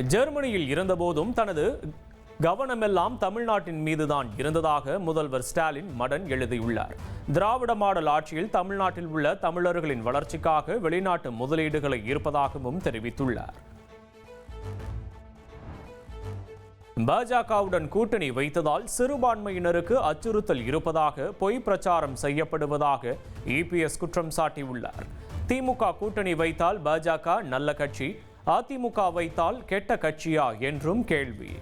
ஜெர்மனியில் இருந்தபோதும் தனது கவனமெல்லாம் தமிழ்நாட்டின் மீதுதான் இருந்ததாக முதல்வர் ஸ்டாலின் மடன் எழுதியுள்ளார். திராவிட மாடல் ஆட்சியில் தமிழ்நாட்டில் உள்ள தமிழர்களின் வளர்ச்சிக்காக வெளிநாட்டு முதலீடுகளை ஈர்ப்பதாகவும் தெரிவித்துள்ளார். பாஜகவுடன் கூட்டணி வைத்ததால் சிறுபான்மையினருக்கு அச்சுறுத்தல் இருப்பதாக பொய் பிரச்சாரம் செய்யப்படுவதாக இபிஎஸ் குற்றம் சாட்டியுள்ளார். திமுக கூட்டணி வைத்தால் பாஜக நல்ல கட்சி, அதிமுக வைத்தால் கெட்ட கட்சியா என்றும் கேள்வி.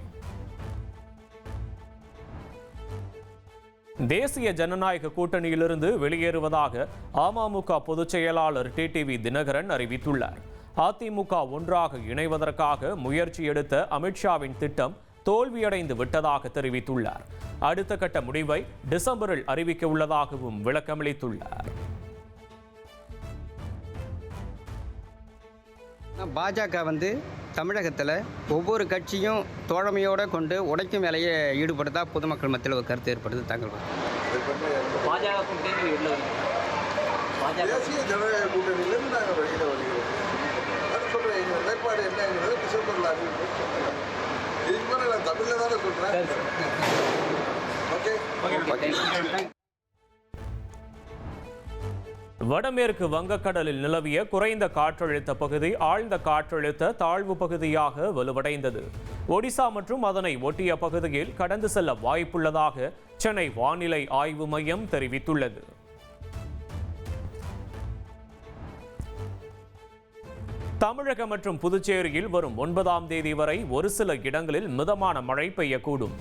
தேசிய ஜனநாயக கூட்டணியிலிருந்து வெளியேறுவதாக அமமுக பொதுச் செயலாளர் டிடிவி தினகரன் அறிவித்துள்ளார். அதிமுக ஒன்றாக இணைவதற்காக முயற்சி எடுத்த அமித்ஷாவின் திட்டம் தோல்வியடைந்து விட்டதாக தெரிவித்துள்ளார். அடுத்த கட்ட முடிவை டிசம்பரில் அறிவிக்க உள்ளதாகவும் விளக்கமளித்துள்ளார். பாஜக தமிழகத்தில் ஒவ்வொரு கட்சியும் தோழமையோடு கொண்டு உடைக்கும் வேலையை ஈடுபடுத்தா பொதுமக்கள் மத்தியில் ஒரு கருத்து ஏற்படுது. தாங்கள் தேசிய ஜனநாயக கூட்டணியிலிருந்து நாங்கள் வெளியில் வருகிறோம். நான் சொல்கிறேன், எங்கள் நிலைப்பாடு என்னங்கிறது டிசம்பரில் அறிவிப்போம். இதுக்கு மேலே நான் தமிழில் தானே சொல்கிறேன். ஓகே. வடமேற்கு வங்கக்கடலில் நிலவிய குறைந்த காற்றழுத்த பகுதி ஆழ்ந்த காற்றழுத்த தாழ்வு பகுதியாக வலுவடைந்தது. ஒடிசா மற்றும் அதனை ஒட்டிய பகுதியில் கடந்து செல்ல வாய்ப்புள்ளதாக சென்னை வானிலை ஆய்வு மையம் தெரிவித்துள்ளது. தமிழகம் மற்றும் புதுச்சேரியில் வரும் 9ஆம் தேதி வரை ஒரு சில இடங்களில் மிதமான மழை பெய்யக்கூடும்.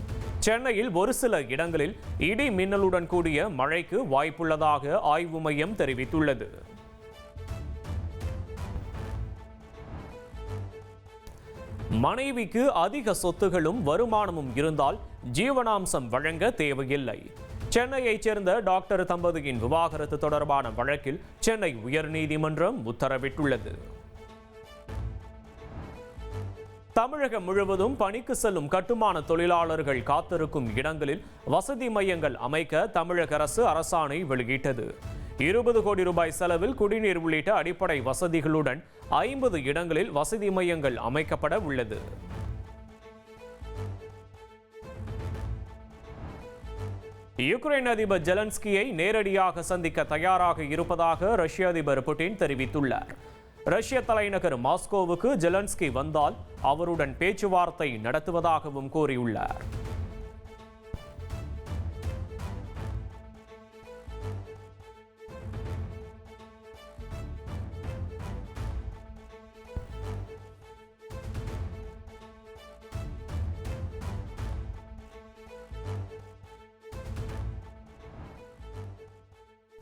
சென்னையில் ஒரு சில இடங்களில் இடி மின்னலுடன் கூடிய மழைக்கு வாய்ப்புள்ளதாக ஆய்வு மையம் தெரிவித்துள்ளது. மனைவிக்கு அதிக சொத்துகளும் வருமானமும் இருந்தால் ஜீவனாம்சம் வழங்க தேவையில்லை. சென்னையைச் சேர்ந்த டாக்டர் தம்பதியின் விவாகரத்து தொடர்பான வழக்கில் சென்னை உயர்நீதிமன்றம் உத்தரவிட்டுள்ளது. தமிழகம் முழுவதும் பணிக்கு செல்லும் கட்டுமான தொழிலாளர்கள் காத்திருக்கும் இடங்களில் வசதி மையங்கள் அமைக்க தமிழக அரசு அரசாணை வெளியிட்டது. 20 கோடி ரூபாய் செலவில் குடிநீர் உள்ளிட்ட அடிப்படை வசதிகளுடன் 50 இடங்களில் வசதி மையங்கள் அமைக்கப்பட உள்ளது. யுக்ரைன் அதிபர் ஜெலன்ஸ்கியை நேரடியாக சந்திக்க தயாராக இருப்பதாக ரஷ்ய அதிபர் புட்டின் தெரிவித்துள்ளார். ரஷ்ய தலைநகர் மாஸ்கோவுக்கு ஜெலன்ஸ்கி வந்தால் அவருடன் பேச்சுவார்த்தை நடத்துவதாகவும் கூறியுள்ளார்.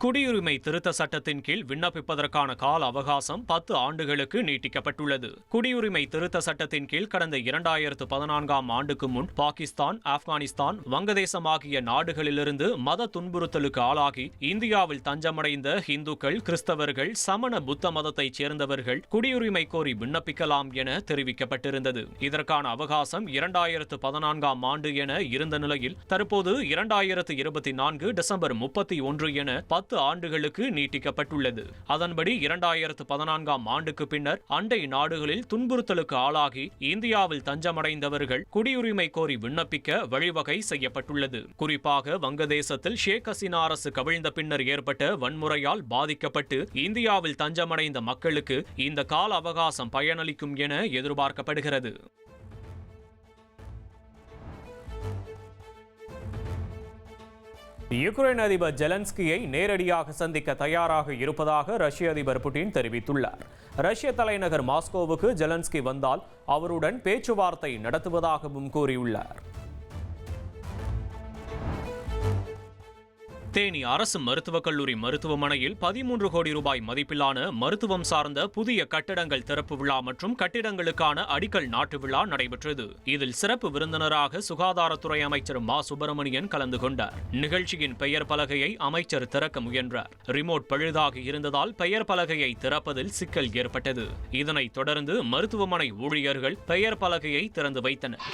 குடியுரிமை திருத்த சட்டத்தின் கீழ் விண்ணப்பிப்பதற்கான கால அவகாசம் 10 ஆண்டுகளுக்கு நீட்டிக்கப்பட்டுள்ளது. குடியுரிமை திருத்த சட்டத்தின் கீழ் கடந்த 2014ஆம் ஆண்டுக்கு முன் பாகிஸ்தான், ஆப்கானிஸ்தான், வங்கதேசம் ஆகிய நாடுகளிலிருந்து மத துன்புறுத்தலுக்கு ஆளாகி இந்தியாவில் தஞ்சமடைந்த இந்துக்கள், கிறிஸ்தவர்கள், சமண புத்த மதத்தைச் சேர்ந்தவர்கள் குடியுரிமை கோரி விண்ணப்பிக்கலாம் என தெரிவிக்கப்பட்டிருந்தது. இதற்கான அவகாசம் 2014ஆம் ஆண்டு என இருந்த நிலையில் தற்போது 2024 டிசம்பர் 31 என 10 ஆண்டுகளுக்கு நீட்டிக்கப்பட்டுள்ளது. அதன்படி 2014ஆம் ஆண்டுக்கு பின்னர் அண்டை நாடுகளில் துன்புறுத்தலுக்கு ஆளாகி இந்தியாவில் தஞ்சமடைந்தவர்கள் குடியுரிமை கோரி விண்ணப்பிக்க வழிவகை செய்யப்பட்டுள்ளது. குறிப்பாக வங்கதேசத்தில் ஷேக் ஹசீனா அரசு கவிழ்ந்த பின்னர் ஏற்பட்ட வன்முறையால் பாதிக்கப்பட்டு இந்தியாவில் தஞ்சமடைந்த மக்களுக்கு இந்த கால அவகாசம் பயனளிக்கும் என எதிர்பார்க்கப்படுகிறது. யுக்ரைன் அதிபர் ஜெலன்ஸ்கியை நேரடியாக சந்திக்க தயாராக இருப்பதாக ரஷ்ய அதிபர் புட்டின் தெரிவித்துள்ளார். ரஷ்ய தலைநகர் மாஸ்கோவுக்கு ஜெலன்ஸ்கி வந்தால் அவருடன் பேச்சுவார்த்தை நடத்துவதாகவும் கூறியுள்ளார். தேனி அரசு மருத்துவக் கல்லூரி மருத்துவமனையில் 13 கோடி ரூபாய் மதிப்பிலான மருத்துவம் சார்ந்த புதிய கட்டிடங்கள் திறப்பு விழா மற்றும் கட்டிடங்களுக்கான அடிக்கல் நாட்டு விழா நடைபெற்றது. இதில் சிறப்பு விருந்தினராக சுகாதாரத்துறை அமைச்சர் மா சுப்பிரமணியன் கலந்து கொண்டார். நிகழ்ச்சியின் பெயர் பலகையை அமைச்சர் திறக்க முயன்றார். ரிமோட் பழுதாகி இருந்ததால் பெயர் பலகையை திறப்பதில் சிக்கல் ஏற்பட்டது. இதனைத் தொடர்ந்து மருத்துவமனை ஊழியர்கள் பெயர் பலகையை திறந்து வைத்தனர்.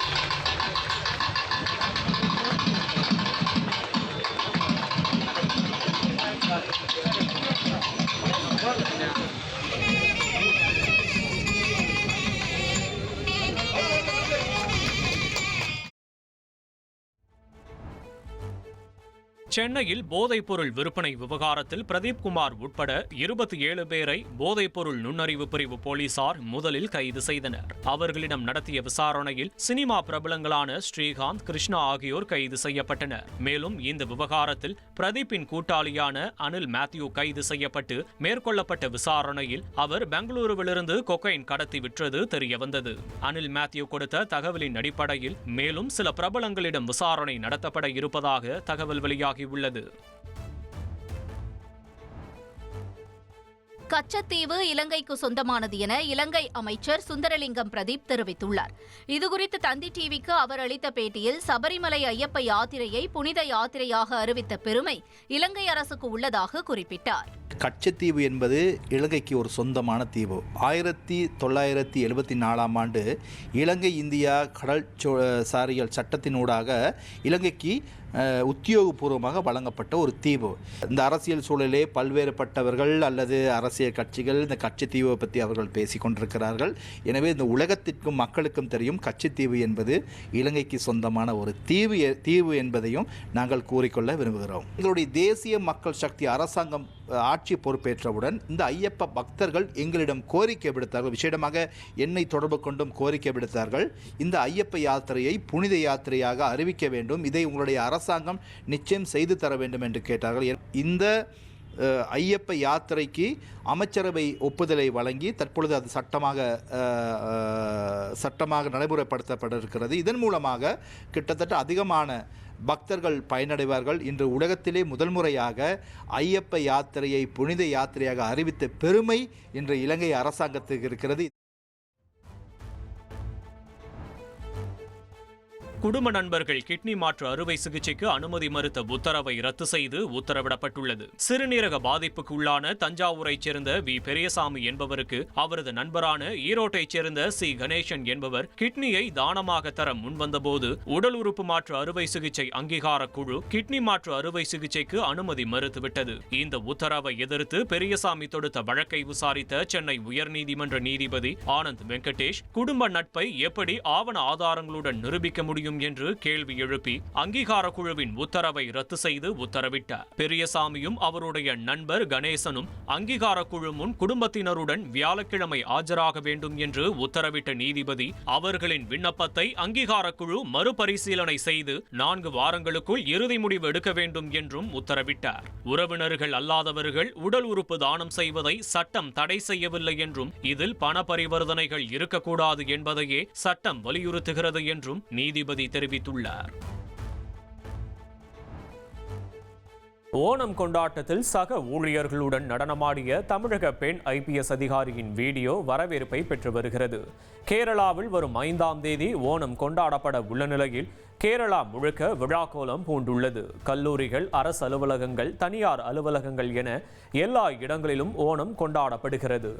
சென்னையில் போதைப்பொருள் விற்பனை விவகாரத்தில் பிரதீப் குமார் உட்பட 27 பேரை போதைப்பொருள் நுண்ணறிவு பிரிவு போலீசார் முதலில் கைது செய்தனர். அவர்களிடம் நடத்திய விசாரணையில் சினிமா பிரபலங்களான ஸ்ரீகாந்த், கிருஷ்ணா ஆகியோர் கைது செய்யப்பட்டனர். மேலும் இந்த விவகாரத்தில் பிரதீப்பின் கூட்டாளியான அனில் மேத்யூ கைது செய்யப்பட்டு மேற்கொள்ளப்பட்ட விசாரணையில் அவர் பெங்களூருவிலிருந்து கொக்கைன் கடத்தி விற்றது தெரியவந்தது. அனில் மேத்யூ கொடுத்த தகவலின் அடிப்படையில் மேலும் சில பிரபலங்களிடம் விசாரணை நடத்தப்பட இருப்பதாக தகவல் வெளியாகி உள்ளது. கச்சத்தீவு இலங்கைக்கு சொந்தமானது என இலங்கை அமைச்சர் சுந்தரலிங்கம் பிரதீப் தெரிவித்துள்ளார். இதுகுறித்து தந்தி டிவிக்கு அவர் அளித்த பேட்டியில் சபரிமலை ஐயப்ப யாத்திரையை புனித யாத்திரையாக அறிவித்த பெருமை இலங்கை அரசுக்கு உள்ளதாக குறிப்பிட்டார். கச்சத்தீவு என்பது இலங்கைக்கு ஒரு சொந்தமான தீவு. 1974ஆம் ஆண்டு இலங்கை இந்தியா கடல் சாரியல் சட்டத்தினூடாக இலங்கைக்கு உத்தியோகபூர்வமாக வழங்கப்பட்ட ஒரு தீவு. இந்த அரசியல் சூழலே பல்வேறுபட்டவர்கள் அல்லது அரசியல் கட்சிகள் இந்த கச்சத்தீவை பற்றி அவர்கள் பேசி கொண்டிருக்கிறார்கள். எனவே இந்த உலகத்திற்கும் மக்களுக்கும் தெரியும் கச்சத்தீவு என்பது இலங்கைக்கு சொந்தமான ஒரு தீவு என்பதையும் நாங்கள் கூறிக்கொள்ள விரும்புகிறோம். எங்களுடைய தேசிய மக்கள் சக்தி அரசாங்கம் ஆட்சி பொறுப்பேற்றவுடன் இந்த ஐயப்ப பக்தர்கள் எங்களிடம் கோரிக்கை விடுத்தார்கள். விசேடமாக என்னை தொடர்பு கொண்டும் கோரிக்கை விடுத்தார்கள். இந்த ஐயப்ப யாத்திரையை புனித யாத்திரையாக அறிவிக்க வேண்டும், இதை உங்களுடைய அரசாங்கம் நிச்சயம் செய்து தர வேண்டும் என்று கேட்டார்கள். இந்த ஐயப்ப யாத்திரைக்கு அமைச்சரவை ஒப்புதலை வழங்கி தற்பொழுது அது சட்டமாக நடைமுறைப்படுத்தப்பட இருக்கிறது. இதன் மூலமாக கிட்டத்தட்ட அதிகமான பக்தர்கள் பயனடைவார்கள். இன்று உலகத்திலே முதல் முறையாக ஐயப்ப யாத்திரையை புனித யாத்திரையாக அறிவித்த பெருமை இன்று இலங்கை அரசாங்கத்துக்கு இருக்கிறது. குடும்ப நண்பர்கள் கிட்னி மாற்று அறுவை சிகிச்சைக்கு அனுமதி மறுத்த உத்தரவை ரத்து செய்து உத்தரவிடப்பட்டுள்ளது. சிறுநீரக பாதிப்புக்கு உள்ளான தஞ்சாவூரைச் சேர்ந்த வி பெரியசாமி என்பவருக்கு அவரது நண்பரான ஈரோட்டைச் சேர்ந்த சி கணேசன் என்பவர் கிட்னியை தானமாக தர முன்வந்தபோது உடல் உறுப்பு மாற்று அறுவை சிகிச்சை அங்கீகார குழு கிட்னி மாற்று அறுவை சிகிச்சைக்கு அனுமதி மறுத்துவிட்டது. இந்த உத்தரவை எதிர்த்து பெரியசாமி தொடுத்த வழக்கை விசாரித்த சென்னை உயர்நீதிமன்ற நீதிபதி ஆனந்த் வெங்கடேஷ் குடும்ப நட்பை எப்படி ஆவண ஆதாரங்களுடன் நிரூபிக்க முடியும் என்று கேள்வி எழுப்பி அங்கீகார குழுவின் உத்தரவை ரத்து செய்து உத்தரவிட்டார். பெரியசாமியும் அவருடைய நண்பர் கணேசனும் அங்கீகார குழு முன் குடும்பத்தினருடன் வியாழக்கிழமை ஆஜராக வேண்டும் என்று உத்தரவிட்ட நீதிபதி அவர்களின் விண்ணப்பத்தை அங்கீகார குழு மறுபரிசீலனை செய்து 4 வாரங்களுக்குள் இறுதி முடிவு எடுக்க வேண்டும் என்றும் உத்தரவிட்டார். உறவினர்கள் அல்லாதவர்கள் உடல் உறுப்பு தானம் செய்வதை சட்டம் தடை செய்யவில்லை என்றும் இதில் பண பரிவர்த்தனைகள் இருக்கக்கூடாது என்பதையே சட்டம் வலியுறுத்துகிறது என்றும் நீதிபதி தெரிவித்துள்ளார். ஓணம் கொண்டாட்டத்தில் சக ஊழியர்களுடன் நடனமாடிய தமிழக பெண் IPS அதிகாரியின் வீடியோ வரவேற்பை பெற்று வருகிறது. கேரளாவில் வரும் 5ஆம் தேதி ஓணம் கொண்டாடப்பட உள்ள நிலையில் கேரளா முழுக்க விழாக்கோலம் பூண்டுள்ளது. கல்லூரிகள், அரசு அலுவலகங்கள், தனியார் அலுவலகங்கள் என எல்லா இடங்களிலும் ஓணம் கொண்டாடப்படுகிறது.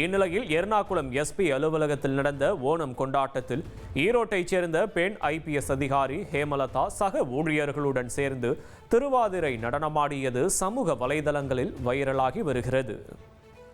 இந்நிலையில் எர்ணாகுளம் SP அலுவலகத்தில் நடந்த ஓணம் கொண்டாட்டத்தில் ஈரோட்டைச் சேர்ந்த பெண் IPS அதிகாரி ஹேமலதா சக ஊழியர்களுடன் சேர்ந்து திருவாதிரை நடனமாடியது சமூக வலைதளங்களில் வைரலாகி வருகிறது.